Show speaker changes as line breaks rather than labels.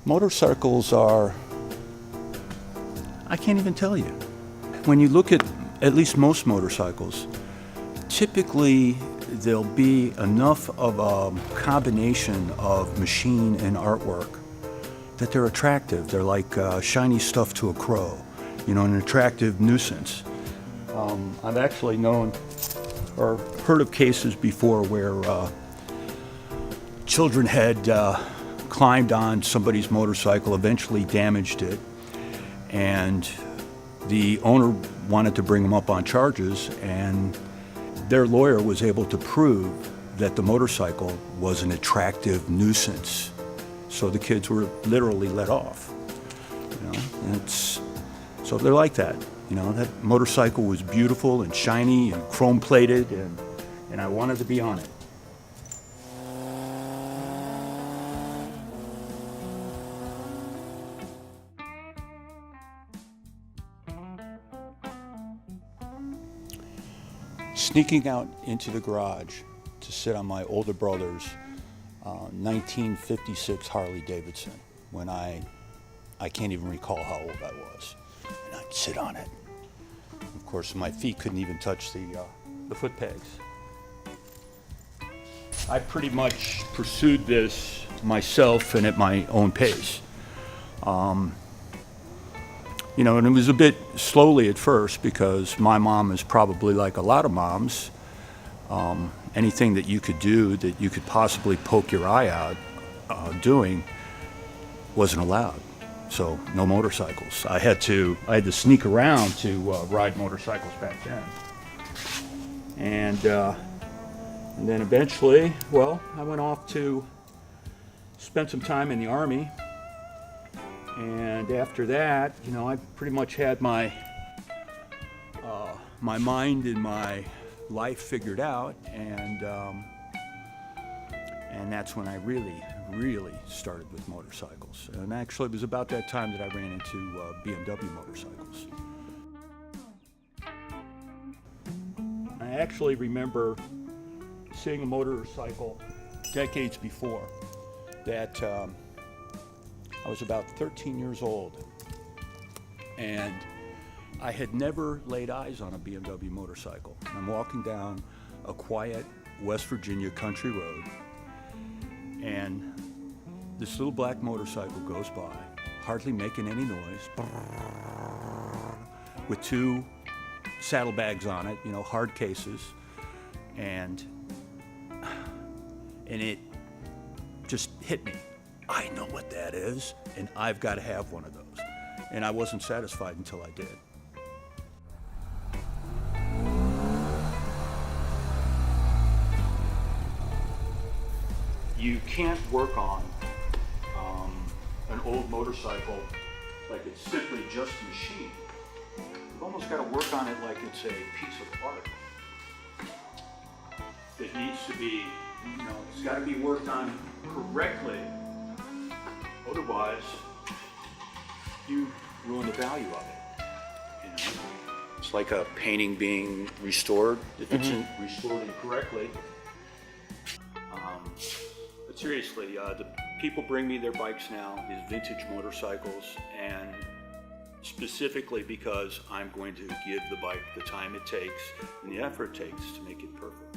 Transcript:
Motorcycles are, I can't even tell you. When you look at least most motorcycles, typically there'll be enough of a combination of machine and artwork that they're attractive. They're like shiny stuff to a crow, you know, an attractive nuisance. I've actually known or heard of cases before where children had climbed on somebody's motorcycle, eventually damaged it, and the owner wanted to bring them up on charges, and their lawyer was able to prove that the motorcycle was an attractive nuisance. So the kids were literally let off. You know, and so they're like that. You know, that motorcycle was beautiful and shiny and chrome plated, and I wanted to be on it. Sneaking out into the garage to sit on my older brother's 1956 Harley Davidson when I can't even recall how old I was. And I'd sit on it. Of course, my feet couldn't even touch the foot pegs. I pretty much pursued this myself and at my own pace. You know, and it was a bit slowly at first because my mom is probably like a lot of moms. Anything that you could do that you could possibly poke your eye out doing wasn't allowed. So no motorcycles. I had to sneak around to ride motorcycles back then. And then eventually, well, I went off to spend some time in the Army. And after that, you know, I pretty much had my my mind and my life figured out, and that's when I really started with motorcycles. And actually, it was about that time that I ran into BMW motorcycles. I actually remember seeing a motorcycle decades before that. I was about 13 years old, and I had never laid eyes on a BMW motorcycle. I'm walking down a quiet West Virginia country road, and this little black motorcycle goes by, hardly making any noise, with two saddlebags on it, you know, hard cases, and it just hit me. I know what that is, and I've got to have one of those. And I wasn't satisfied until I did. You can't work on an old motorcycle like it's simply just a machine. You've almost got to work on it like it's a piece of art. It needs to be, you know, it's got to be worked on correctly. Otherwise, you ruin the value of it. You know? It's like a painting being restored if it's restored incorrectly. But seriously, the people bring me their bikes now, these vintage motorcycles, and specifically because I'm going to give the bike the time it takes and the effort it takes to make it perfect.